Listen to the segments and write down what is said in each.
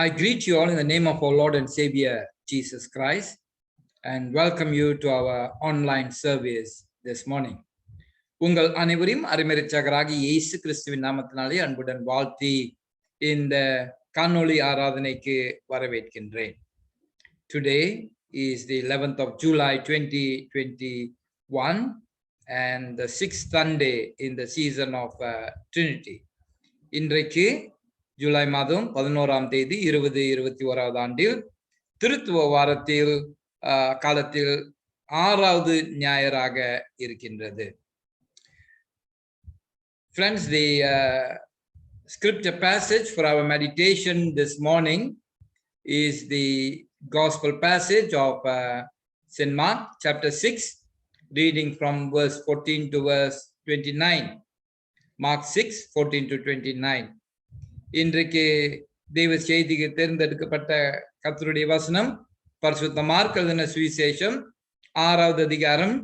I greet you all in the name of our Lord and Savior, Jesus Christ, and welcome you to our online service this morning. உங்கள் அனைவரையும் அருமைரட்சகராகி இயேசு கிறிஸ்துவின் நாமத்தினாலே அன்புடன் வாழ்த்தி இந்த காணொளி ஆராதனைக்கு வரவேற்கின்றேன். Today is the 11th of July 2021 and the 6th Sunday in the season of Trinity. இன்றைக்கு ஜூலை மாதம் 11ஆம் தேதி 2021 ஆண்டில் திருத்துவ வாரத்தில் காலத்தில் 6வது ஞாயிறாக இருக்கின்றது. Friends, the scripture passage for our meditation this morning is the gospel passage of St. Mark chapter 6, reading from verse 14 to verse 29. Mark 6, 14 to 29. இன்றைக்கு தெய்வ செய்திக்கு தேர்ந்தெடுக்கப்பட்ட கர்த்தருடைய வசனம் பரிசுத்த மார்க் எழுதின சுவிசேஷம் 6வது அதிகாரம்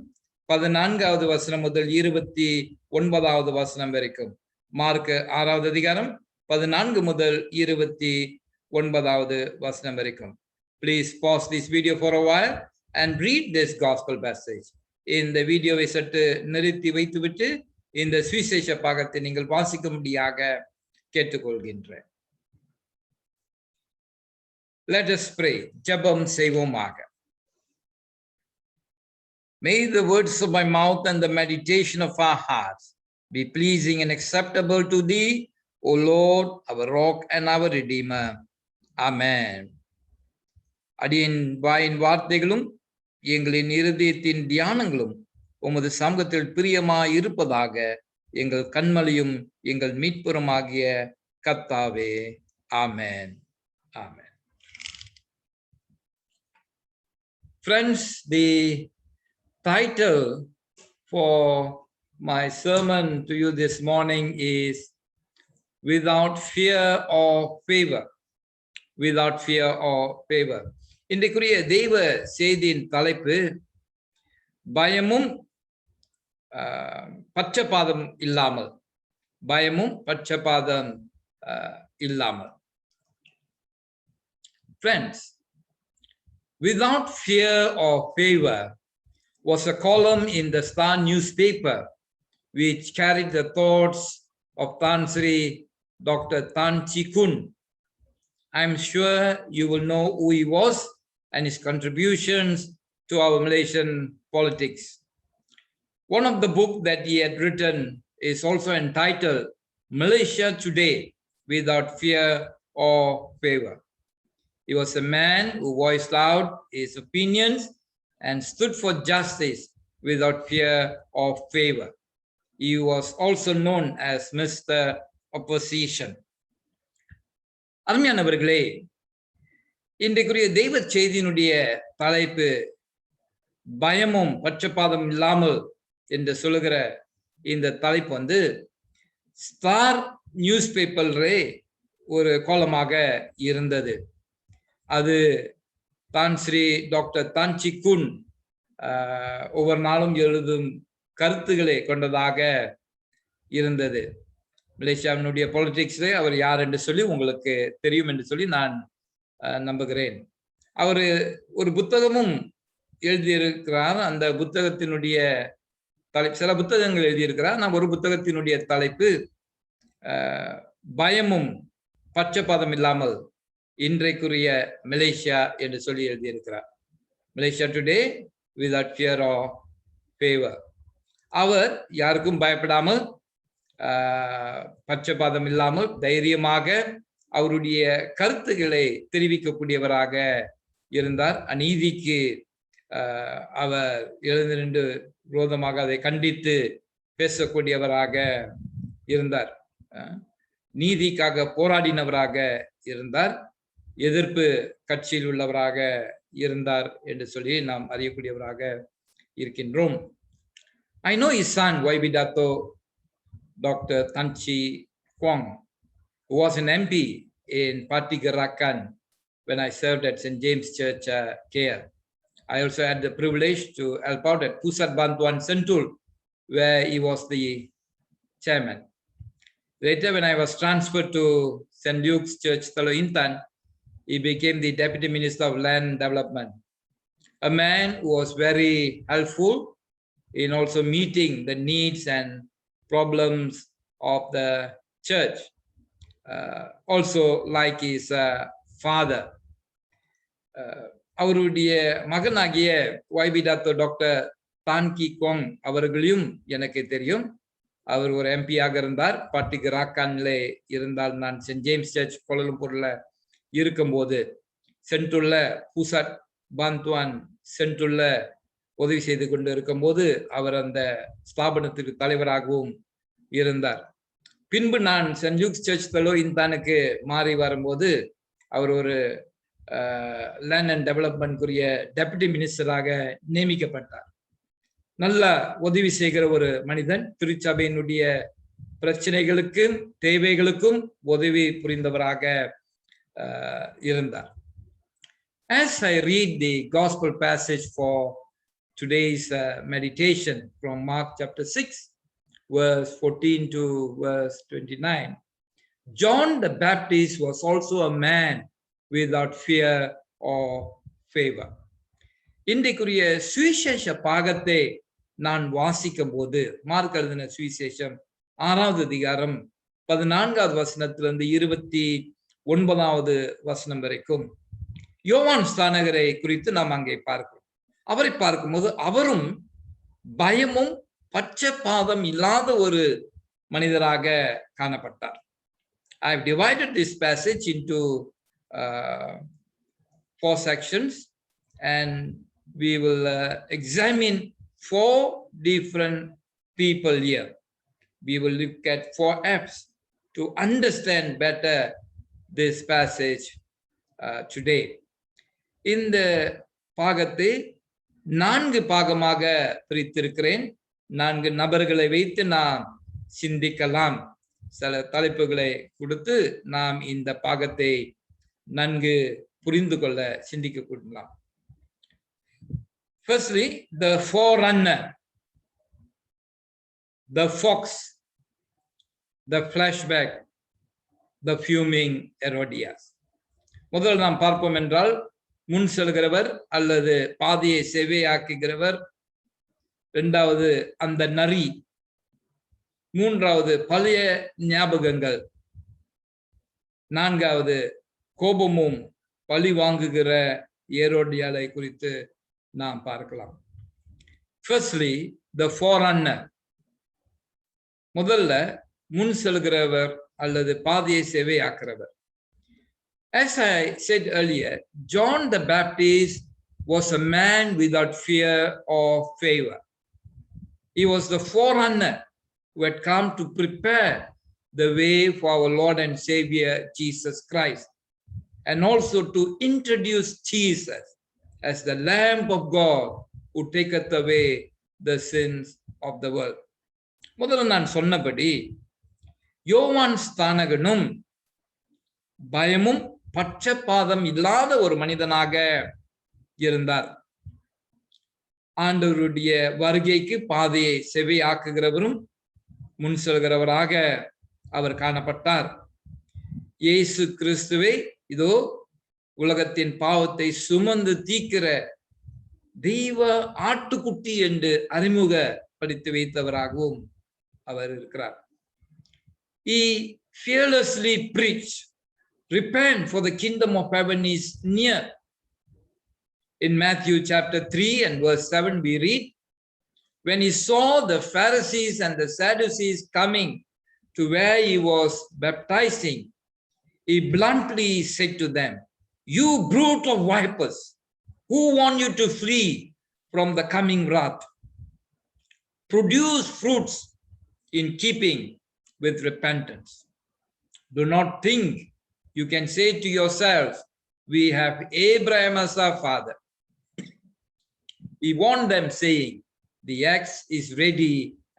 14வது வசனம் முதல் 29வது வசனம் வரைக்கும். மார்க் 6வது அதிகாரம் 14 முதல் 29வது வசனம் வரைக்கும். Please pause this video for a while and read this gospel passage. இந்த வீடியோவை சற்று நிறுத்தி வைத்துவிட்டு இந்த சுவிசேஷ பாகத்தை நீங்கள் வாசிக்கும்படியாக கேட்டுக்கொள்கின்றேன். Let us pray. ஜெபம் செய்வோமாக. May the words of my mouth and the meditation of our hearts be pleasing and acceptable to thee, O Lord, our rock and our redeemer. Amen. அடியின் வாயின் வார்த்தைகளும் எங்களின் இருதயத்தின் தியானங்களும் உமது சமூகத்தில் பிரியமாய் இருப்பதாக எங்கள் கண்மலையும் எங்கள் மீட்புறமாகிய கர்த்தாவே. ஆமென். ஆமென். Friends, the title for my sermon to you this morning is Without Fear or Favor. Without fear or favor. இன்றைக்குரிய தெய்வ செய்தியின் தலைப்பு பயமும் பட்சபாதம் இல்லாமல். பயமும் பட்சபாதம் இல்லாமல். Friends, without fear or favor was a column in the Star newspaper which carried the thoughts of Tan Sri Dr. Tan Chi Kun. I'm sure you will know who he was and his contributions to our Malaysian politics. One of the books that he had written is also entitled Malaysia Today Without Fear or Favor. He was a man who voiced out his opinions and stood for justice without fear or favor. He was also known as Mr. Opposition. அருமையானவர்களே, இன்றைக்குரிய தெய்வ செய்தியினுடைய தலைப்பு பயமும் பட்சபாதம் இல்லாமல் என்று சொல்லுகிற இந்த தலைப்பு star news பேப்பர்லே ஒரு கோலமாக இருந்தது. அது தான் ஸ்ரீ டாக்டர் தான் சி குன் ஒவ்வொரு நாளும் எழுதும் கருத்துக்களை கொண்டதாக இருந்தது. மலேசியாவினுடைய பொலிட்டிக்ஸ் அவர் யார் என்று சொல்லி உங்களுக்கு தெரியும் என்று சொல்லி நான் நம்புகிறேன். அவர் ஒரு புத்தகமும் எழுதியிருக்கிறார். அந்த புத்தகத்தினுடைய தலைப்பு, சில புத்தகங்கள் எழுதியிருக்கிறார். நான் ஒரு புத்தகத்தினுடைய தலைப்பு பயமும் பட்சபாதம் இல்லாமல் இன்றைக்குரிய மலேசியா என்று சொல்லி எழுதியிருக்கிறார். Malaysia today without fear or favour. அவர் யாருக்கும் பயப்படாமல் பட்சபாதம் இல்லாமல் தைரியமாக அவருடைய கருத்துக்களை தெரிவிக்கக்கூடியவராக இருந்தார். அநீதிக்கு அவர் எழுந்து நின்று விரோதமாக அதை கண்டித்து பேசக்கூடியவராக இருந்தார். நீதிக்காக போராடினவராக இருந்தார். எதிர்ப்பு கட்சியில் உள்ளவராக இருந்தார் என்று சொல்லி நாம் அறியக்கூடியவராக இருக்கின்றோம். I know his son Waibidato Dr. Tan Chi Kuang, who was an MP in Parti Gerakan when I served at St. James Church, KL. I also had the privilege to help out at Pusat Bantuan Sentul, where he was the chairman. Later, when I was transferred to St. Luke's Church, Teluk Intan, he became the Deputy Minister of Land Development. A man who was very helpful in also meeting the needs and problems of the church. Also like his father. அவருடைய மகனாகிய YB doctor தான்கி கோங் அவர்களையும் எனக்கு தெரியும். அவர் ஒரு எம்பியாக இருந்தார். பாட்டிக்கு ராக்கான்லே இருந்தால் நான் சென்ட் ஜேம்ஸ் சர்ச் கோலலம்பூர்ல இருக்கும்போது சென்றுள்ள பூசாட் பாந்த்வான் சென்றுள்ள உதவி செய்து கொண்டு இருக்கும்போது அவர் அந்த ஸ்தாபனத்துக்கு தலைவராகவும் இருந்தார். பின்பு நான் சென்ட் ஜூக்ஸ் சர்ச் ஃபெலோ இன்தானுக்கு மாறி வரும்போது அவர் ஒரு லேண்ட் அண்ட் டெவலப்மெண்ட்க்குரிய டெபுட்டி மினிஸ்டராக நியமிக்கப்பட்டார். நல்ல உதவி செய்கிற ஒரு மனிதன், திருச்சபையினுடைய பிரச்சனைகளுக்கும் தேவைகளுக்கும் உதவி புரிந்தவராக இருந்தார். As I read the gospel passage for today's meditation from Mark chapter 6, verse 14 to verse 29, John the Baptist was also a man without fear or favor. இன்றைக்குரிய சுவிசேஷ பாகத்தை நான் வாசிக்கும் போது மார்க் எழுதின சுவிசேஷம் 6வது அதிகாரம் 14வது வசனத்திலிருந்து 29வது வசனம் வரைக்கும் யோவான் ஸ்நானகரை குறித்து நாம் அங்கே பார்க்கிறோம். அவரை பார்க்கும்போது அவரும் பயமும் பட்சபாதம் இல்லாத ஒரு மனிதராக காணப்பட்டார். I have divided this passage into 4 sections and we will examine 4 different people here. We will look at 4 F's to understand better this passage today. இந்த பாகத்தை 4 பாகமாக பிரித்திருக்கிறேன். 4 நபர்களை வைத்து நாம் சிந்திக்கலாம். சில தலைப்புகளை கொடுத்து நாம் இந்த பாகத்தை நன்கு புரிந்து கொள்ள சிந்திக்க கூடலாம். Firstly, the forerunner, the fox, the flashback, the fuming Herodias. முதல் நாம் பார்ப்போம் என்றால் முன் செல்கிறவர் அல்லது பாதையை செவ்வையாக்குகிறவர், 2வது அந்த நரி, 3வது பழைய ஞாபகங்கள், 4வது கோபமும் பழி வாங்குகிற ஏரோடியாலை குறித்து நாம் பார்க்கலாம். Firstly, the forerunner. முதல்ல முன் செல்கிறவர் அல்லது பாதையை செவ்வையாக்குறவர். As I said earlier, John the Baptist was a man without fear or favor. He was the forerunner who had come to prepare the way for our Lord and Savior Jesus Christ, and also to introduce Jesus as the Lamb of God who taketh away the sins of the world. முதல்ல நான் சொன்னபடி யோவான் ஸ்நானகனும் பயமும் பட்சபாதம் இல்லாத ஒரு மனிதனாக இருந்தார். ஆண்டவருடைய வருகைக்கு பாதையை செவ்வையாக்குகிறவரும் முன் செல்கிறவராக அவர் காணப்பட்டார். இயேசு கிறிஸ்துவை இதோ உலகத்தின் பாவத்தை சுமந்து தீர்க்கிற தெய்வ ஆட்டுக்குட்டி என்று அறிமுகப்படுத்தி வைத்தவராகவும் அவர் இருக்கிறார். He fearlessly preached, repent for the kingdom of heaven is near. In Matthew chapter 3 and verse 7 we read, when he saw the Pharisees and the Sadducees coming to where he was baptizing, he bluntly said to them, you brood of vipers, who warned you to flee from the coming wrath? Produce fruits in keeping with repentance. Do not think you can say to yourselves, we have Abraham as our father. He warned them, saying, the axe is ready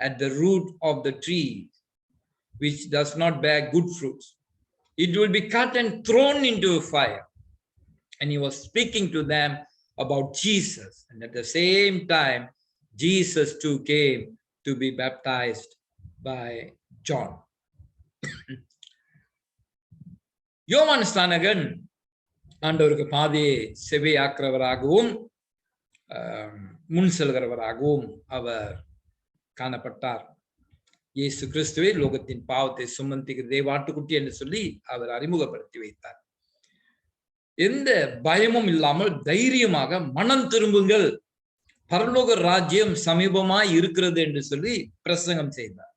at the root of the tree, which does not bear good fruits. It will be cut and thrown into fire. And he was speaking to them about Jesus. And at the same time, Jesus too came to be baptized by John. யோவான் ஸ்நானகன் ஆண்டவருக்கு பாதையை செவியாக்குறவராகவும் முன் செல்கிறவராகவும் அவர் காணப்பட்டார். இயேசு கிறிஸ்துவே லோகத்தின் பாவத்தை சுமந்திக்கிற தேவாட்டுக்குட்டி என்று சொல்லி அவர் அறிமுகப்படுத்தி வைத்தார். எந்த பயமும் இல்லாமல் தைரியமாக மனம் திரும்புங்கள், பரலோக ராஜ்யம் சமீபமாய் இருக்கிறது என்று சொல்லி பிரசங்கம் செய்தார்.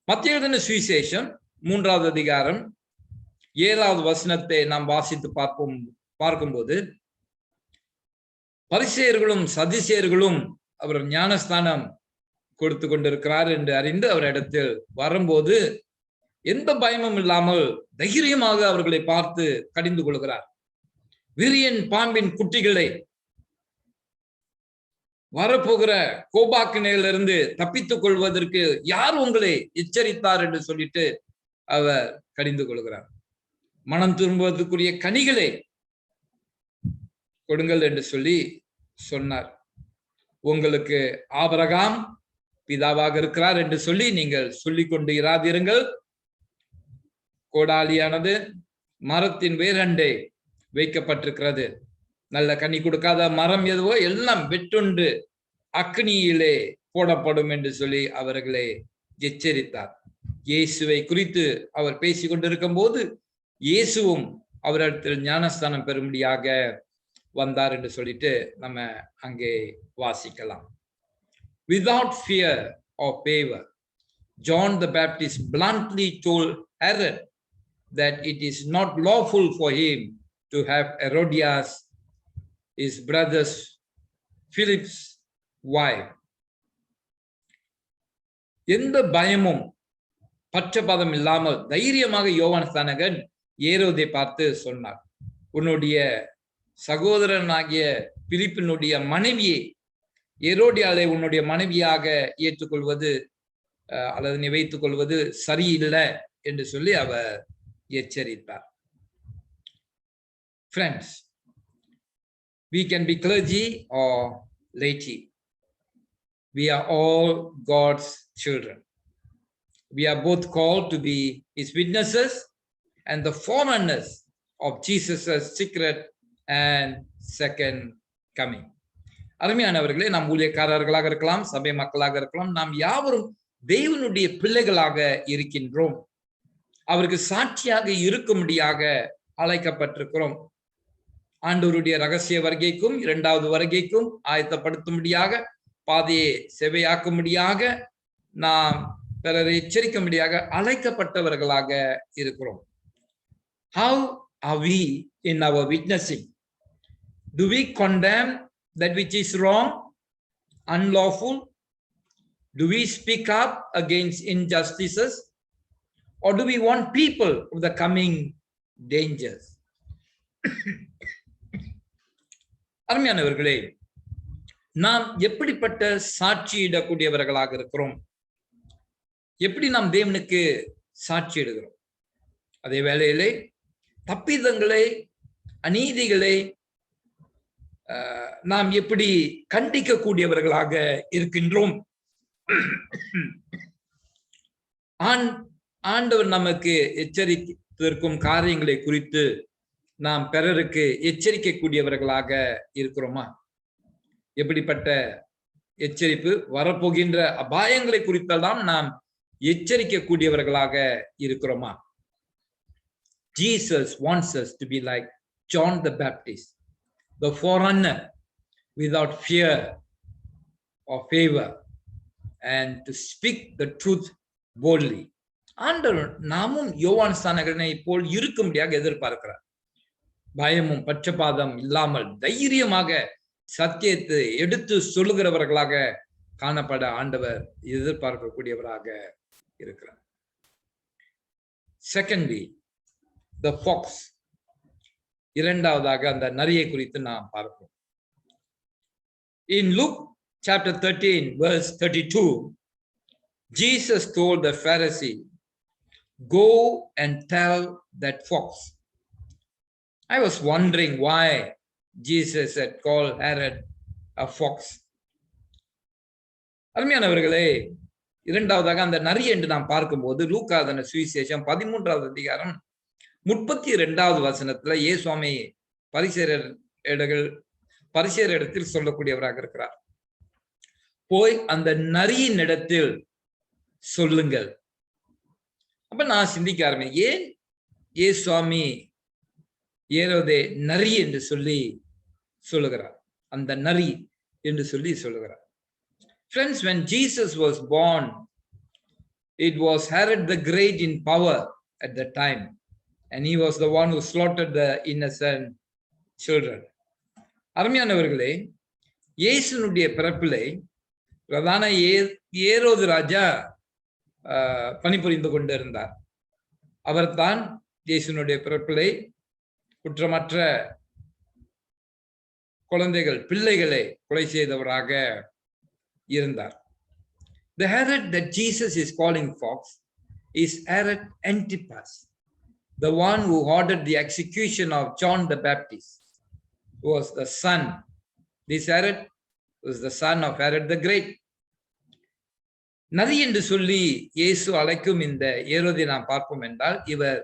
மத்தேயு எழுதின சுவிசேஷம் 3வது அதிகாரம் 7வது வசனத்தை நாம் வாசித்து பார்க்கும்போது, பரிசேயர்களும் சதுசேயர்களும் அவர் ஞானஸ்தானம் கொடுத்து கொண்டிருக்கிறார் என்று அறிந்து அவரிடத்தில் வரும்போது எந்த பயமும் இல்லாமல் தைரியமாக அவர்களை பார்த்து கடிந்து கொள்கிறார். விரியன் பாம்பின் குட்டிகளை வரப்போகிற கோபாக்கினையிலிருந்து தப்பித்துக் கொள்வதற்கு யார் உங்களை எச்சரித்தார் என்று சொல்லிட்டு அவர் கடிந்து கொள்கிறார். மனம் திரும்புவதற்குரிய கனிகளை கொடுங்கள் என்று சொல்லி சொன்னார். உங்களுக்கு ஆபிரகாம் பிதாவாக இருக்கிறார் என்று சொல்லி நீங்கள் சொல்லிக் கொண்டு இராதிருங்கள். கோடாலியானது மரத்தின் வேரண்டை வைக்கப்பட்டிருக்கிறது. நல்ல கனி கொடுக்காத மரம் எதுவோ எல்லாம் வெட்டுண்டு அக்னியிலே போடப்படும் என்று சொல்லி அவர்களை எச்சரித்தார். இயேசுவை குறித்து அவர் பேசிக் கொண்டிருக்கும் போது இயேசுவும் அவரிடத்தில் ஞானஸ்தானம் பெறும்படியாக வந்தார் என்று சொல்லிட்டு நம்ம அங்கே வாசிக்கலாம். Without fear or favor, John the Baptist bluntly told Herod that it is not lawful for him to have Herodias, his brother's Philip's wife. எந்த பயமும் பட்சபாதம் இல்லாமல் தைரியமாக யோவான் ஸ்நானகன் ஏரோதை பார்த்து சொன்னார், உன்னுடைய சகோதரனாகிய பிலிப்பினுடைய மனைவியை ஏரோடியாளை உன்னுடைய மனைவியாக ஏற்றுக்கொள்வது அல்லது நீ வைத்துக் கொள்வது சரியில்லை என்று சொல்லி அவர் எச்சரித்தார். Friends, we can be clergy or laity. We are all God's children. We are both called to be his witnesses and the forerunners of Jesus' secret and second coming. அருமையானவர்களே, நாம் ஊழியக்காரர்களாக இருக்கலாம், சபை மக்களாக இருக்கலாம், நாம் யாவரும் தேவனுடைய பிள்ளைகளாக இருக்கின்றோம். அவருக்கு சாட்சியாக இருக்கும்படியாக அழைக்கப்பட்டிருக்கிறோம். ஆண்டவருடைய ரகசிய வருகைக்கும் 2வது வருகைக்கும் ஆயத்தப்படுத்தும்படியாக, பாதையை செவையாக்கும்படியாக, நாம் பிறரை எச்சரிக்கும்படியாக அழைக்கப்பட்டவர்களாக இருக்கிறோம். How are we in our witnessing? Do we condemn that which is wrong, unlawful? Do we speak up against injustices? Or do we want people of the coming dangers? அருமையானவர்களே, நாம் எப்படிப்பட்ட சாட்சியிடக்கூடியவர்களாக இருக்கிறோம்? எப்படி நாம் தேவனுக்கு சாட்சியிடுகிறோம்? அதே வேளையிலே தப்பிதங்களை, அநீதிகளை நாம் எப்படி கண்டிக்கக்கூடியவர்களாக இருக்கின்றோம்? ஆண்டவர் நமக்கு எச்சரித்திருக்கும் காரியங்களை குறித்து நாம் பிறருக்கு எச்சரிக்கக்கூடியவர்களாக இருக்கிறோமா? எப்படிப்பட்ட எச்சரிப்பு? வரப்போகின்ற அபாயங்களை குறித்தெல்லாம் நாம் எச்சரிக்கக்கூடியவர்களாக இருக்கிறோமா? Jesus wants us to be like John the Baptist, the forerunner, without fear or favor, and to speak the truth boldly. ஆண்டவர் நாமும் யோவான் ஸ்நானகனை போல் இருக்கும்படியாக எதிர்பார்க்கிறார். பயமும் பட்சபாதம் இல்லாமல் தைரியமாக சத்தியத்தை எடுத்து சொல்லுகிறவர்களாக காணப்பட ஆண்டவர் எதிர்பார்க்கக்கூடியவராக இருக்கிறார். Secondly, the fox. இரண்டாவதாக அந்த நரியை குறித்து நாம் பார்ப்போம். In Luke chapter 13 verse 32, Jesus told the Pharisee, go and tell that fox. I was wondering why Jesus had called Herod a fox. அருமையானவர்களே, இரண்டாவதாக அந்த நரி என்று நாம் பார்க்கும்போது லூக்கா அதன சுவிசேஷம் 13வது அதிகாரம் 32வது வசனத்துல இயேசுவாமி பரிசேயரிடத்தில் சொல்லக்கூடியவராக இருக்கிறார். போய் அந்த நரியின் இடத்தில் சொல்லுங்கள். அப்ப நான் சிந்திக்க ஆரம்பிச்சேன், ஏன் இயேசுவாமி ஏரோதே நரி என்று சொல்லி சொல்லுகிறார், அந்த நரி என்று சொல்லி சொல்லுகிறார். Friends, when Jesus was born, it was Herod the Great in power at the time, and he was the one who slaughtered the innocent children. அருமையானவர்களே, இயேசுனுடைய பிறப்பிலே பிரதான ஏரோது ராஜா பணிபுரிந்து கொண்டிருந்தார். அவர்தான் இயேசுனுடைய பிறப்பிலே குற்றமற்ற குழந்தைகள், பிள்ளைகளை கொலை செய்தவராக இருந்தார். The Herod that Jesus is calling fox is Herod Antipas, the one who ordered the execution of John the Baptist, who was the son. This Herod was the son of Herod the Great. நரி என்று சொல்லி இயேசு அழைக்கும் இந்த ஏரோதை நாம் பார்ப்போம் என்றால், இவர்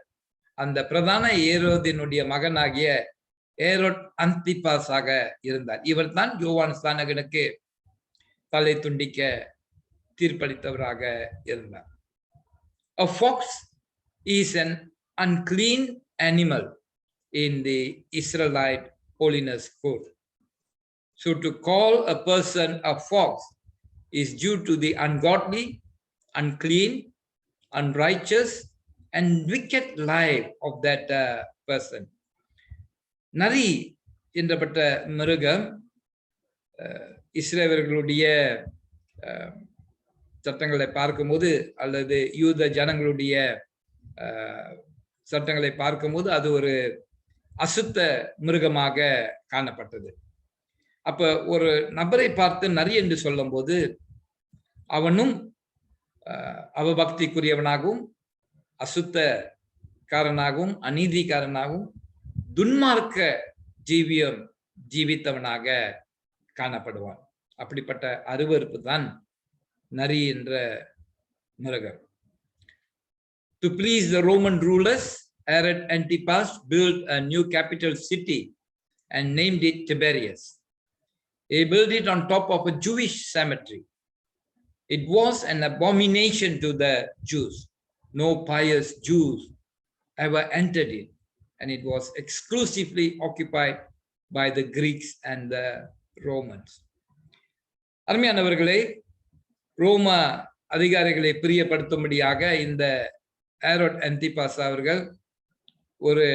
அந்த பிரதான ஏரோதினுடைய மகனாகிய ஏரோட் அந்திபாஸாக இருந்தார். இவர் தான் யோவான் ஸ்நானகனுக்கு தலை துண்டிக்க தீர்ப்பளித்தவராக இருந்தார். A fox is an unclean animal in the Israelite holiness code. So to call a person a fox is due to the ungodly, unclean, unrighteous, and wicked life of that person. நரி என்றப்பட்ட மிருகம் இஸ்ரேலர்களுடைய சட்டங்களை பார்க்கும்போது அல்லது யூத ஜனங்களுடைய சட்டங்களை பார்க்கும்போது அது ஒரு அசுத்த மிருகமாக காணப்பட்டது. அப்ப ஒரு நபரை பார்த்து நரி என்று சொல்லும் போது அவனும் அவபக்திக்குரியவனாகவும் அசுத்தக்காரனாகவும் அநீதிக்காரனாகவும் துன்மார்க்க ஜீவித்தவனாக காணப்படுவான். அப்படிப்பட்ட அருவருப்பு தான் நரி என்ற மிருகம். To please the Roman rulers, Herod Antipas built a new capital city and named it Tiberias. He built it on top of a Jewish cemetery. It was an abomination to the Jews. No pious Jews ever entered it, and it was exclusively occupied by the Greeks and the Romans. அருமையானவர்களே, ரோம அதிகாரிகளை பிரியப்படுத்தும்படியாக இந்த ஏரோட் அந்திபாஸ் அவர்கள் ஒரு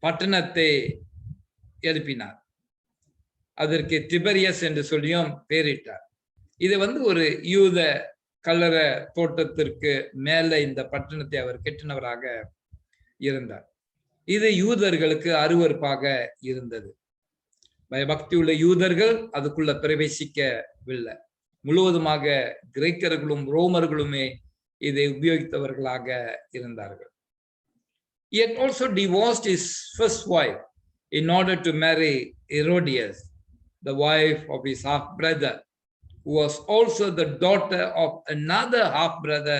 பட்டணத்தை எழுப்பினார். அதற்கு திபெரியஸ் என்று சொல்லியும் பெயரிட்டார். இது ஒரு யூத கல்லற தோட்டத்திற்கு மேல இந்த பட்டணத்தை அவர் கட்டினவராக இருந்தார். இது யூதர்களுக்கு அருவருப்பாக இருந்தது. பயபக்தி உள்ள யூதர்கள் அதுக்குள்ள பிரவேசிக்கவில்லை. முழுவதுமாக கிரேக்கர்களும் ரோமர்களுமே இதை உபயோகித்தவர்களாக இருந்தார்கள். He had also divorced his first wife in order to marry Herodias, the wife of his half-brother, who was also the daughter of another half-brother,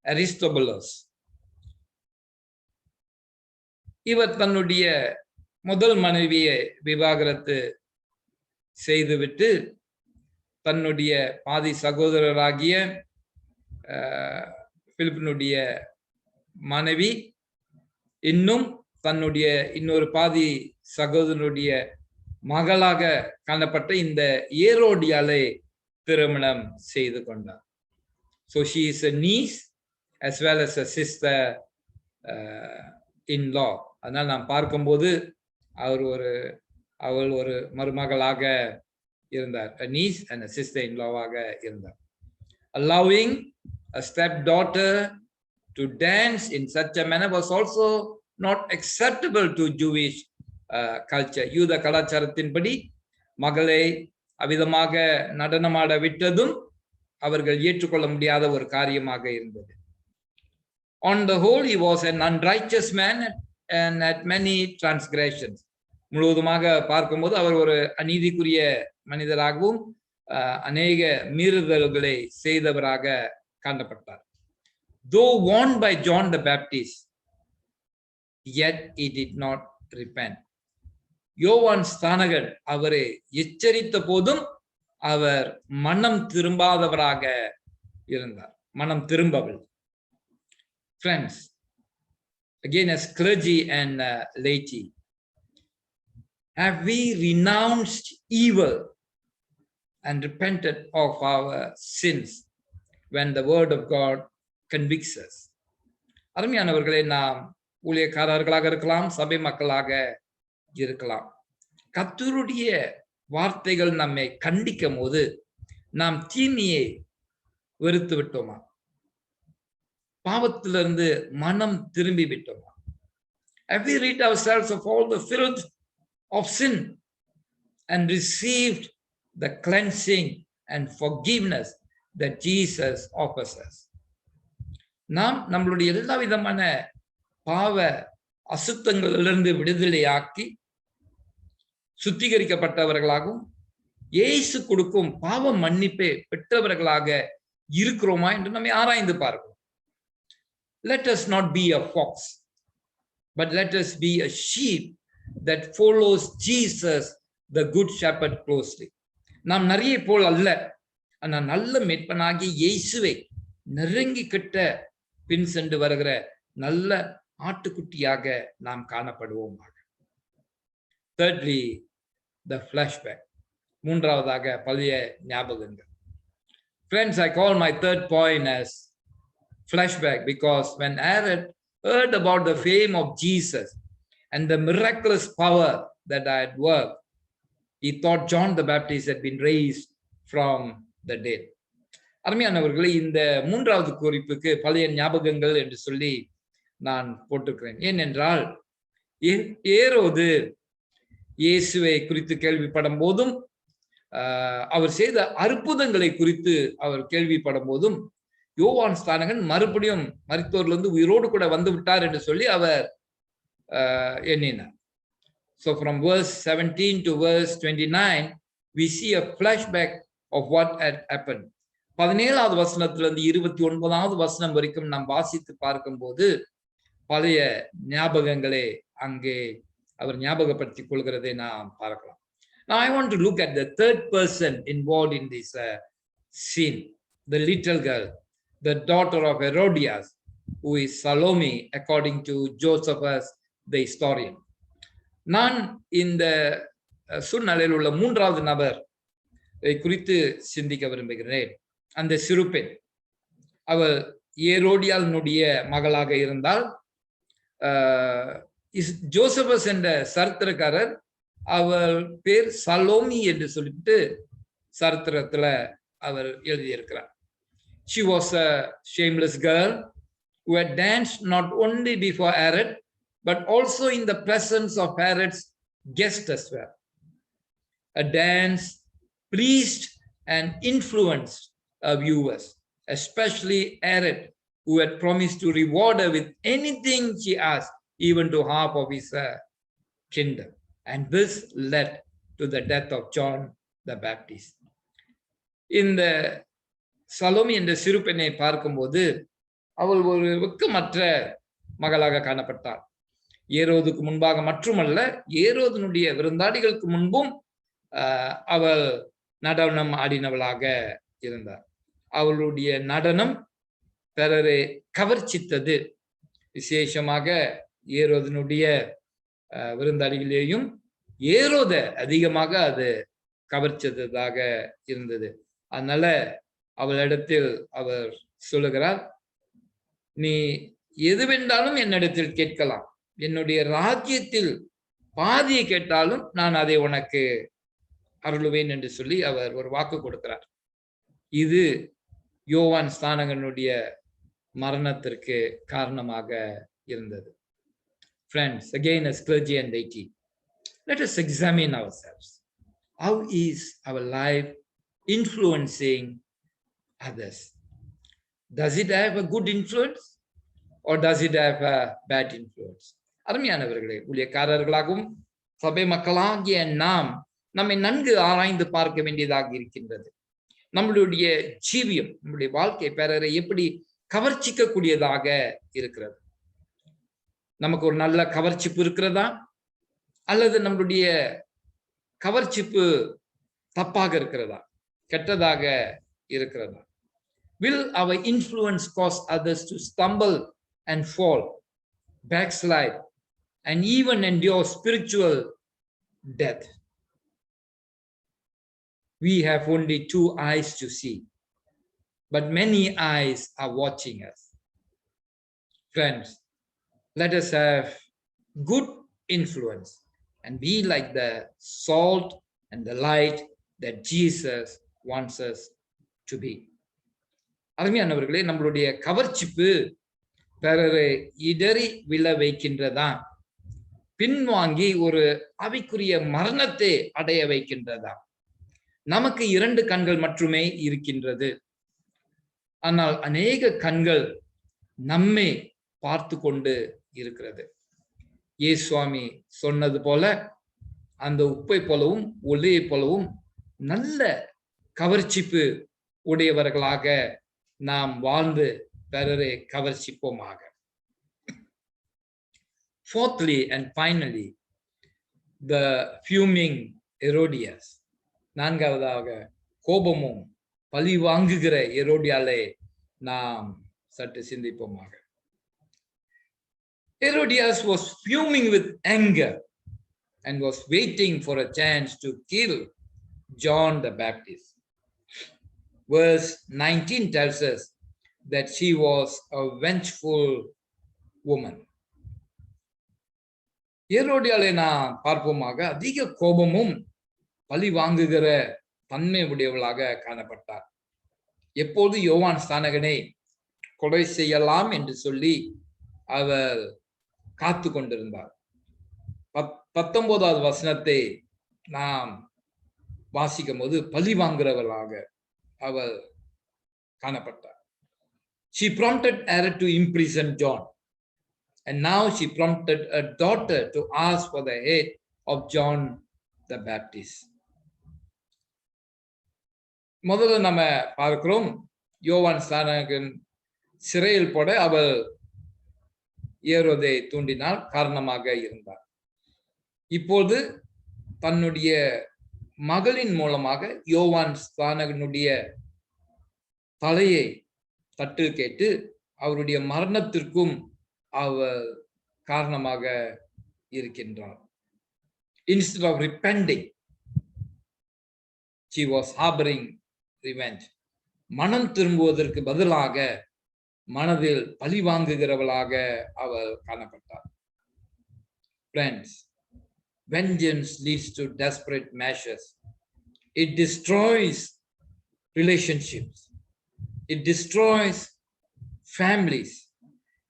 Aristobulus. இவர் தன்னுடைய முதல் மனைவியை விவாகரத்து செய்துவிட்டு தன்னுடைய பாதி சகோதரராகிய பிலிப்பினுடைய மனைவி இன்னும் தன்னுடைய இன்னொரு பாதி சகோதரனுடைய மகளாக காணப்பட்ட இந்த ஏரோடியாலை திருமணம் செய்து கொண்டார். So she is a niece as well as a sister in law. அதனால் நாம் பார்க்கும்போது அவள் ஒரு மருமகளாக இருந்தார். A niece and a sister in lawவாக இருந்தார். Allowing a stepdaughter to dance in such a manner was also not acceptable to Jewish culture. யூத கலாச்சாரத்தின்படி மகளை அவிதமாக நடனமாட விட்டதும் அவர்கள் ஏற்றுக்கொள்ள முடியாத ஒரு காரியமாக இருந்தது. On the whole, he was an unrighteous man and had many transgressions. முழுவதுமாக பார்க்கும்போது அவர் ஒரு அநீதிக்குரிய மனிதராகவும் அநேக மீறுதல்களை செய்தவராக காணப்பட்டார். Though warned by John the Baptist yet he did not repent. யோவான் ஸ்நானகர் அவரை எச்சரித்த போதும் அவர் மனம் திரும்பாதவராக இருந்தார், மனம் திரும்பவில்லை. Friends, again as clergy and laity, have we renounced evil and repented of our sins when the word of God convicts us? அருமையானவர்களே, நாம் ஊழியக்காரர்களாக இருக்கலாம், சபை மக்களாக இருக்கலாம். கர்த்தருடைய வார்த்தைகள் நம்மை கண்டிக்கும் போது நாம் தீமையை வெறுத்து விட்டோமா? பாவத்திலிருந்து மனம் திரும்பி விட்டோமா? Have we rid ourselves of all the filth of sin and received the cleansing and forgiveness that Jesus offers us? நாம் நம்மளுடைய எல்லா விதமான பாவ அசுத்தங்களிலிருந்து விடுதலையாக்கி சுத்திகரிக்கப்பட்டவர்களாகவும் இயேசு கொடுக்கும் பாவ மன்னிப்பை பெற்றவர்களாக இருக்கிறோமா என்று நம்மை ஆராய்ந்து பார்க்கிறோம். Let us not be a fox, but let us be a sheep that follows Jesus, the good shepherd, closely. நாம் நிறைய போல் அல்ல, ஆனால் நல்ல மேய்ப்பனாகிய இயேசுவை நெருங்கி கிட்ட பின் சென்று வருகிற நல்ல ஆட்டுக்குட்டியாக நாம் காணப்படுவோம். Thirdly, the flashback. மூன்றாவதாக பழைய ஞாபகங்கள். Friends, I call my third point as flashback because when Herod heard about the fame of Jesus and the miraculous power that had worked, he thought John the Baptist had been raised from the dead. அருமையானவர்களே, இந்த மூன்றாவது குறிப்புக்கு பழைய ஞாபகங்கள் என்று சொல்லி நான் போட்டிருக்கிறேன். ஏனென்றால் ஏரோது இயேசுவை குறித்து கேள்விப்படும் போதும் அவர் செய்த அற்புதங்களை குறித்து அவர் கேள்விப்படும் போதும் யோவான் ஸ்நானகன் மறுபடியும் மரித்தோரிலிருந்து உயிரோடு கூட வந்து விட்டார் என்று சொல்லி அவர் எண்ணினார். So from verse 17 to verse 29 we see a flashback of what had happened. 17வது வசனத்திலிருந்து 29வது வசனம் வரைக்கும் நாம் வாசித்து பார்க்கும்போது பழைய ஞாபகங்களே அங்கே அவர் ஞாபகப்படுத்திக் கொள்கிறதை நாம் பார்க்கலாம். Now I want to look at the third person involved in this scene, the little girl, the daughter of Herodias, who is Salome according to Josephus the historian. நான் இந்த சூழ்நிலையில் உள்ள மூன்றாவது நபர் குறித்து சிந்திக்க விரும்புகிறேன். அந்த சிறுபெண், அவள் ஏரோடியாளுடைய மகளாக இருந்தால், ஜோசபஸ் என்ற சரித்திரக்காரர் அவர் பேர் சலோமி என்று சொல்லிட்டு சரித்திரத்துல அவர் எழுதியிருக்கிறார். She was a shameless girl who had danced not only before Herod but also in the presence of Herod's guests as well. A dance pleased and influenced her viewers, especially Herod, who had promised to reward her with anything she asked, even to half of his kingdom. And this led to the death of John the Baptist. இந்த சலோமி என்ற சிறு பெண்ணை பார்க்கும்போது அவள் ஒரு வெட்கமற்ற மகளாக காணப்பட்டாள். ஏரோதுக்கு முன்பாக மட்டுமல்ல, ஏரோதனுடைய விருந்தாளிகளுக்கு முன்பும் அவள் நடனம் ஆடினவளாக இருந்தார். அவளுடைய நடனம் பிறரை கவர்ச்சித்தது. விசேஷமாக ஏரோதனுடைய விருந்தாளிகளையும் ஏரோத அதிகமாக அது கவர்ச்சதாக இருந்தது. அதனால அவளிடத்தில் அவர் சொல்லுகிறார், நீ எதுவென்றாலும் என்னிடத்தில் கேட்கலாம், என்னுடைய ராஜ்யத்தில் பாதியை கேட்டாலும் நான் அதை உனக்கு அருளுவேன் என்று சொல்லி அவர் ஒரு வாக்கு கொடுக்கிறார். இது யோவான் ஸ்நானகனுடைய மரணத்திற்கு காரணமாக இருந்தது. Friends, again as clergy and laity, let us examine ourselves. How is our life influencing others? Does it have a good influence or does it have a bad influence? அருமையானவர்களே, ஊழியக்காரர்களாகவும் சபை மக்களாகிய நாம் நம்மை நன்கு ஆராய்ந்து பார்க்க வேண்டியதாக இருக்கின்றது. நம்மளுடைய ஜீவியம், நம்முடைய வாழ்க்கை பிறரை எப்படி கவர்ச்சிக்க கூடியதாக இருக்கிறது. நமக்கு ஒரு நல்ல கவர்ச்சிப்பு இருக்கிறதா, அல்லது நம்மளுடைய கவர்ச்சிப்பு தப்பாக இருக்கிறதா, கெட்டதாக இருக்கிறதா? Will our influence cause others to stumble and fall, backslide, and even endure spiritual death? We have only 2 eyes to see, but many eyes are watching us. Friends, let us have good influence and be like the salt and the light that Jesus wants us to be. அருமையானவர்களே, நம்மளுடைய கவர்ச்சிப்பு பிறரை இடறி விழ வைக்கின்றதா, பின்வாங்கி ஒரு ஆவிக்குரிய மரணத்தை அடைய வைக்கின்றதா? நமக்கு 2 கண்கள் மட்டுமே இருக்கின்றது. ஆனால் அநேக கண்கள் நம்மை பார்த்து கொண்டு இருக்கிறது. இயேசுவாமி சொன்னது போல, அந்த உப்பை போலவும் ஒளியை போலவும் நல்ல கவர்ச்சிப்பு உடையவர்களாக நாம் வாழ்ந்து பிறரை கவர்ச்சிப்போமாக. Fourthly and finally, the fuming Herodias. 4வதாக கோபமும் பழி வாங்குகிற எரோடியாலை நாம் சற்று சிந்திப்போமாக. Herodias was fuming with anger and was waiting for a chance to kill John the Baptist. Verse 19 tells us that she was a vengeful woman. ஏரோடியாலை நாம் பார்ப்போமாக, அதிக கோபமும் பழி வாங்குகிற தன்மை உடையவளாக காணப்பட்டார். எப்போது யோவான் ஸ்நானகனை கொலை செய்யலாம் என்று சொல்லி அவர் காத்து கொண்டிருந்தார். 19வது வசனத்தை நாம் வாசிக்கும் போது பழி வாங்குகிறவளாக அவர் காணப்பட்டார். She prompted Herod to imprison John, and now she prompted her daughter to ask for the head of John the Baptist. முதல்ல நம்ம பார்க்கிறோம், யோவான் ஸ்நானகன் சிறையில் போட அவள் ஏரோதை தூண்டினால் காரணமாக இருந்தார். இப்போது தன்னுடைய மகளின் மூலமாக யோவான் ஸ்நானகனுடைய தலையை தட்டு கேட்டு அவருடைய மரணத்திற்கும் அவர் காரணமாக இருக்கின்றார். Instead of repenting, she was harboring revenge. மனம் திரும்புவதற்கு பதிலாக மனதில் பழி வாங்குகிறவளாக அவள் காணப்பட்டார். Friends, vengeance leads to desperate measures. It destroys relationships. It destroys families.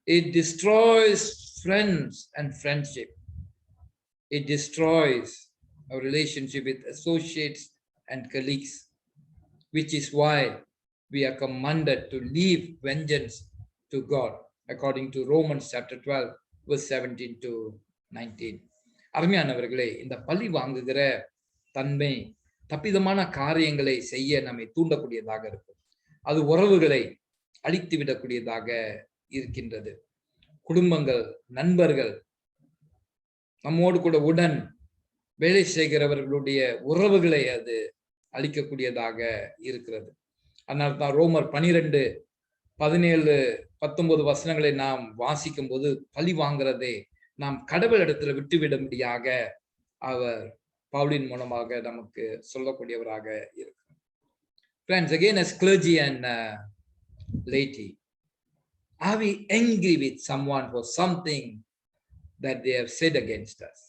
It destroys friends and friendship. It destroys our relationship with associates and colleagues, which is why we are commanded to leave vengeance to God, according to Romans chapter 12, verse 17 to 19. அருமையானவர்களே, இந்த பழி வாங்குகிற தன்மை தப்பிதமான காரியங்களை செய்ய நம்மை தூண்டக்கூடியதாக இருக்கும். அது உறவுகளை அழித்து விடக்கூடியதாக இருக்கின்றது. குடும்பங்கள், நண்பர்கள், நம்மோடு கூட உடன் வேலை செய்கிறவர்களுடைய உறவுகளை அது அழிக்கக்கூடியதாக இருக்கிறது. அதனால தான் ரோமர் 12, 17, 19 வசனங்களை நாம் வாசிக்கும் போது பழி வாங்குறதை நாம் கடவுள் இடத்துல விட்டுவிடும்படியாக அவர் பவுலின் மூலமாக நமக்கு சொல்லக்கூடியவராக இருக்கிறார். Friends, again as clergy and laity, are we angry with someone for something that they have said against us?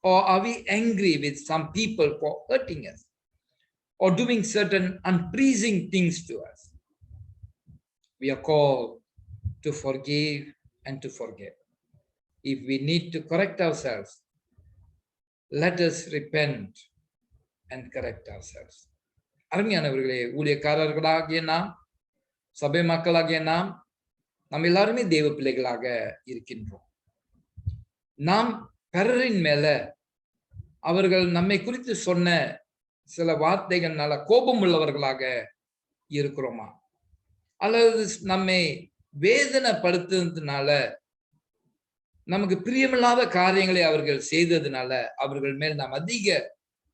Or are we angry with some people for hurting us or doing certain unpleasing things to us? We are called to forgive and to forget. If we need to correct ourselves, let us repent and correct ourselves. அருமையானவர்களே, ஊழியக்காரர்களாகிய நாம், சபை மக்களாகிய நாம் எல்லாருமே தேவ பிள்ளைகளாக இருக்கின்றோம். நாம் பிறரின் மேல அவர்கள் நம்மை குறித்து சொன்ன சில வார்த்தைகள்னால கோபம் உள்ளவர்களாக இருக்கிறோமா, அல்லது நம்மை வேதனைப்படுத்துறதுனால நமக்கு பிரியமில்லாத காரியங்களை அவர்கள் செய்ததுனால அவர்கள் மேல் நாம் அதிக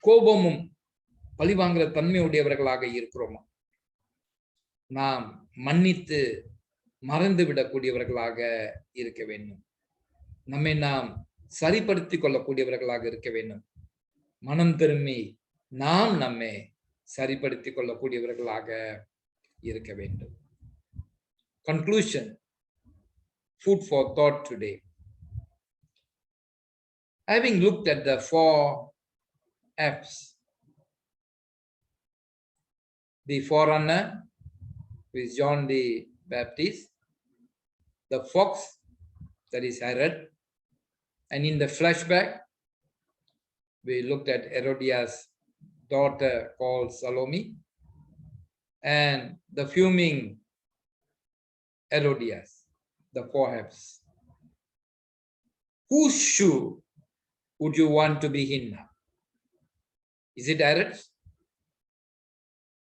கோபமும் பழிவாங்குற தன்மை உடையவர்களாக இருக்கிறோமா? நாம் மன்னித்து மறந்து விடக்கூடியவர்களாக இருக்க வேண்டும். நம்மை நாம் சரிப்படுத்திக் கொள்ளக்கூடியவர்களாக இருக்க வேண்டும். மனம் திரும்பி நாம் நம்மை சரிப்படுத்திக் கொள்ளக்கூடியவர்களாக இருக்க வேண்டும். Conclusion, food for thought today. Having looked at the 4 F's, the forerunner, who is John the Baptist, the fox, that is Herod, and in the flashback, we looked at Herodias' daughter called Salome, and the fuming Herodias, the 4 F's. Whose shoe would you want to be in now? Is it Herod's?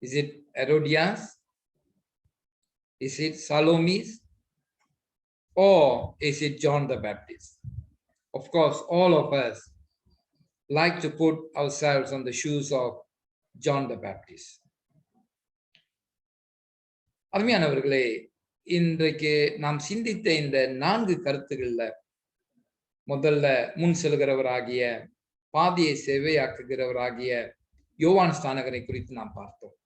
Is it Herodias? Is it Salome's? Or is it John the Baptist? Of course, all of us like to put ourselves on the shoes of John the Baptist. அருமையானவர்களே, இன்றைக்கு நாம் சிந்தித்த இந்த 4 கருத்துக்கள்ல முதல்ல முன் செல்கிறவராகிய பாதியை சேவையாக்குகிறவராகிய யோவான் ஸ்நானகனை குறித்து நாம் பார்த்தோம்.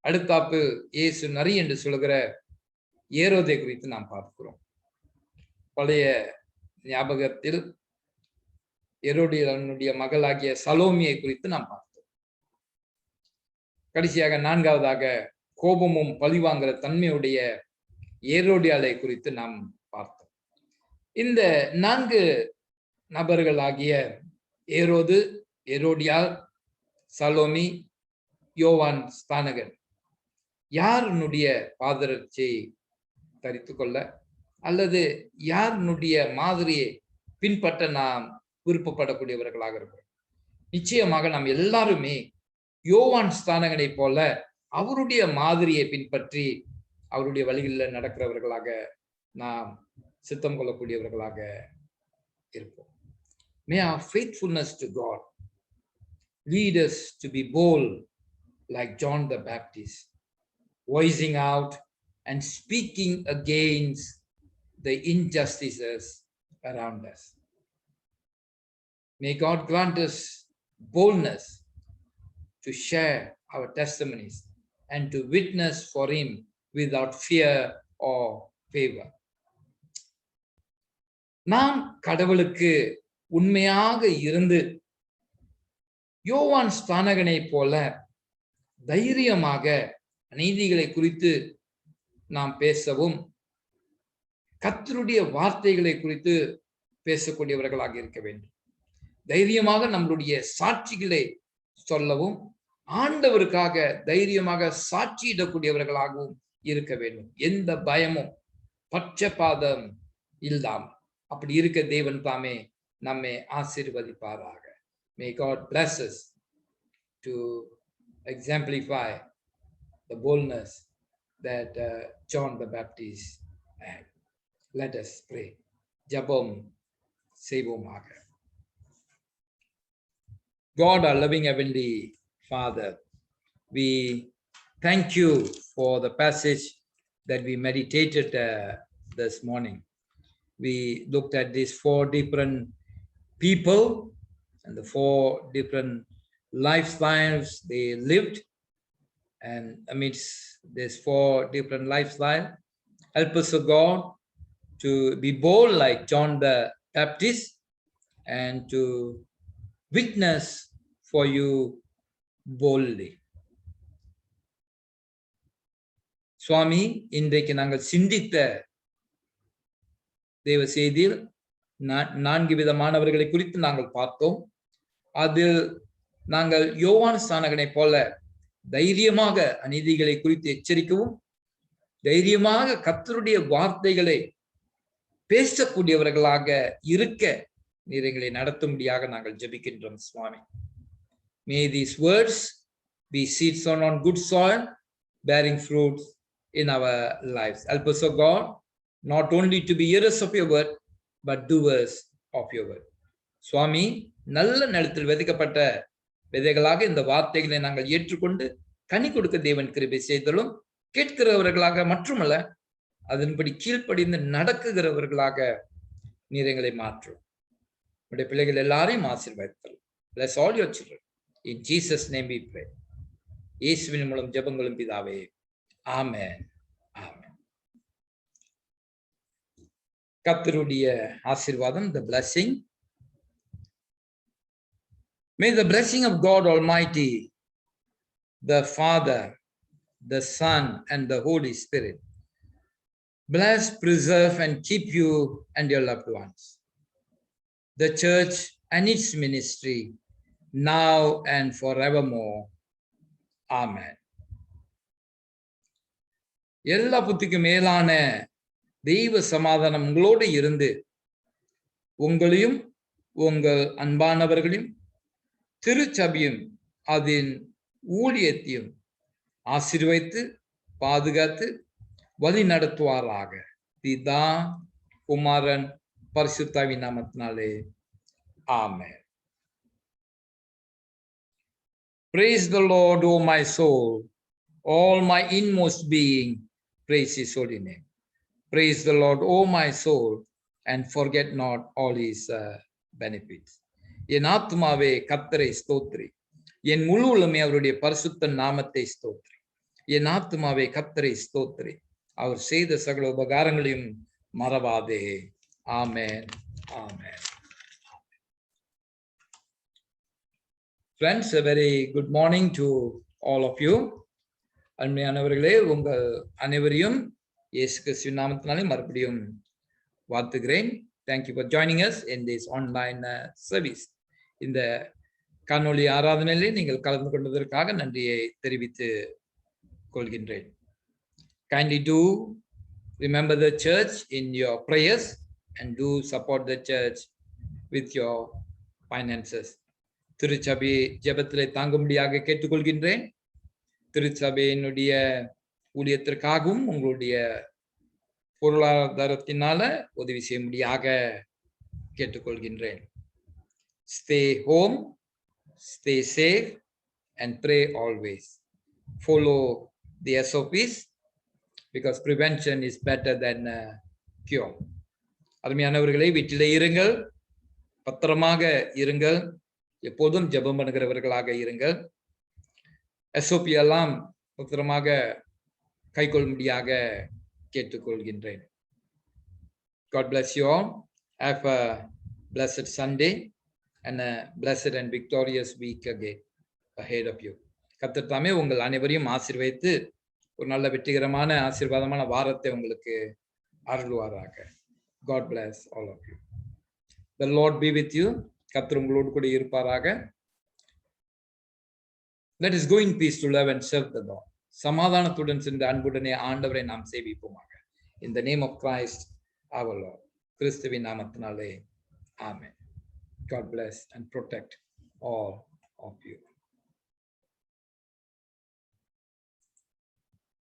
அடுத்தாப்பு இயேசு நரி என்று சொல்கிற ஏரோதை குறித்து நாம் பார்க்கிறோம். பழைய ஞாபகத்தில் ஏரோதியனுடைய மகளாகிய சலோமியை குறித்து நாம் பார்த்தோம். கடைசியாக 4வதாக கோபமும் பழிவாங்கிற தன்மையுடைய ஏரோதியாளை குறித்து நாம் பார்த்தோம். இந்த 4 நபர்களாகிய ஏரோது, ஏரோதியாள், சலோமி, யோவான் ஸ்நானகன் யாருடைய பாதரட்சியை தரித்து கொள்ள அல்லது யாருடைய மாதிரியை பின்பற்ற நாம் விருப்பப்படக்கூடியவர்களாக இருக்கிறோம்? நிச்சயமாக நாம் எல்லாருமே யோவான் ஸ்நானகனை போல அவருடைய மாதிரியை பின்பற்றி அவருடைய வழிகளில் நடக்கிறவர்களாக நாம் சித்தம் கொள்ளக்கூடியவர்களாக இருப்போம். May our faithfulness to God lead us to be bold like John the Baptist, voicing out and speaking against the injustices around us. May God grant us boldness to share our testimonies and to witness for Him without fear or favor. நாம் கடவுளுக்கு உண்மையாக இருந்து யோவான் ஸ்நானகனை போல தைரியமாக நீதிகளை குறித்து நாம் பேசவும் கர்த்தருடைய வார்த்தைகளை குறித்து பேசக்கூடியவர்களாக இருக்க வேண்டும். தைரியமாக நம்மளுடைய சாட்சிகளை சொல்லவும் ஆண்டவருக்காக தைரியமாக சாட்சியிடக்கூடியவர்களாகவும் இருக்க வேண்டும். எந்த பயமும் பட்சபாதம் இல்லாமல் அப்படி இருக்க தேவன் தாமே நம்மை ஆசீர்வதிப்பாராக. May God bless us to exemplify the boldness that John the Baptist had. Let us pray. ஜெபம் செய்வோமாக. God, our loving heavenly Father, we thank you for the passage that we meditated this morning. We looked at these 4 different people and the 4 different lifestyles they lived, and amidst these 4 different lifestyles, help us, O God, to be bold like John the Baptist and to witness for you boldly. சுவாமி, இன்றைக்கு நாங்கள் சிந்தித்த தேவ செய்தியில் 4 விதமானவர்களை குறித்து நாங்கள் பார்த்தோம். அதில் நாங்கள் யோவான் ஸ்நானகனை போல தைரியமாக அநீதிகளை குறித்து எச்சரிக்கவும் தைரியமாக கர்த்தருடைய வார்த்தைகளை பேசக்கூடியவர்களாக இருக்க நீர் எங்களை நடத்தும்படியாக நாங்கள் ஜெபிக்கின்றோம் சுவாமி. May these words be seeds sown on good soil, bearing fruits in our lives. Help us, O God, not only to be hearers of your word, but doers of your word. சுவாமி, நல்ல நிலத்தில் விதைக்கப்பட்ட விதைகளாக இந்த வார்த்தைகளை நாங்கள் ஏற்றுக்கொண்டு கனி கொடுக்க தேவன் கிருபை செய்தலும், கேட்கிறவர்களாக மட்டுமல்ல, அதன்படி கீழ்ப்படிந்து நடக்குகிறவர்களாக நீர் எங்களை மாற்றும். உடைய பிள்ளைகள் எல்லாரையும் ஆசீர்வதித்தல். Bless all your children. In Jesus' name we pray. இயேசுவின் மூலம் ஜெபங்களும் பிதாவே. ஆமென். ஆமென். கர்த்தருடைய ஆசீர்வாதம், the blessing. May the blessing of God Almighty, the Father, the Son, and the Holy Spirit bless, preserve, and keep you and your loved ones, the church and its ministry, now and forevermore. Amen. எல்லா புத்திக்கும் மேலான தெய்வ சமாதானம் உங்களோடு இருந்து உங்களையும் உங்கள் அன்பானவர்களையும் திருச்சபையும் அதன் ஊழியத்தையும் ஆசீர்வதித்து பாதுகாத்து வழி நடத்துவாராக. பிதா, குமாரன், பரிசுத்தாவின் நாமத்தினாலே. ஆமென். Praise the Lord, O my soul, all my inmost being, praise his holy name. Praise the Lord, O my soul, and forget not all his benefits. என் ஆத்துமாவே கர்த்தரை ஸ்தோத்திரி, என் முழு உள்ளமே அவருடைய பரிசுத்த நாமத்தை ஸ்தோத்திரி. என் ஆத்துமாவே கர்த்தரை ஸ்தோத்திரி, அவர் செய்த சகல உபகாரங்களையும் மறவாதே. ஆமென். ஆமென். Friends, a very good morning to all of you. அன்மையானவர்களே, உங்கள் அனைவரையும் இயேசு கிறிஸ்துவின் நாமத்தினாலே மறுபடியும் வாழ்த்துகிறேன். Thank you for joining us in this online service. இந்த காணொளி ஆராதனையிலே நீங்கள் கலந்து கொண்டதற்காக நன்றியை தெரிவித்துக் கொள்கின்றேன். Kindly do remember the church in your prayers and do support the church with your finances. திருச்சபை ஜெபத்திலே தாங்கும்படியாக கேட்டுக்கொள்கின்றேன். திருச்சபையினுடைய ஊழியத்திற்காகவும் உங்களுடைய பொருளாதாரத்தினால உதவி செய்யும்படியாக கேட்டுக்கொள்கின்றேன். Stay home, stay safe, and pray always. Follow the SOPs because prevention is better than cure. அருமையானவர்களே, வீட்டிலே இருங்கள், பத்திரமாக இருங்கள், எப்போதும் ஜெபம் பண்ணுகிறவர்களாக இருங்கள். SOP எல்லாம் பத்திரமாக கைக்கொள்ளும்படியாக கேட்டுக்கொள்கின்றேன். God bless you all. Have a blessed Sunday and a blessed and victorious week again ahead of you. கர்த்தர் தாமே உங்கள் அனைவரையும் ஆசீர்வதித்து ஒரு நல்ல வெற்றிகரமான ஆசீர்வாதமான வாரத்தை உங்களுக்கு அருள்வாராக. God bless all of you. The Lord be with you. கர்த்தர் உங்களோடு கூட இருப்பாராக. Let us go in peace to love and serve the Lord. சமாதானத்துடன் சென்று அன்புடனே ஆண்டவரை நாம் சேவிப்போமாக. In the name of Christ our Lord. கிறிஸ்துவின் நாமத்தினாலே. Amen. God bless and protect all of you.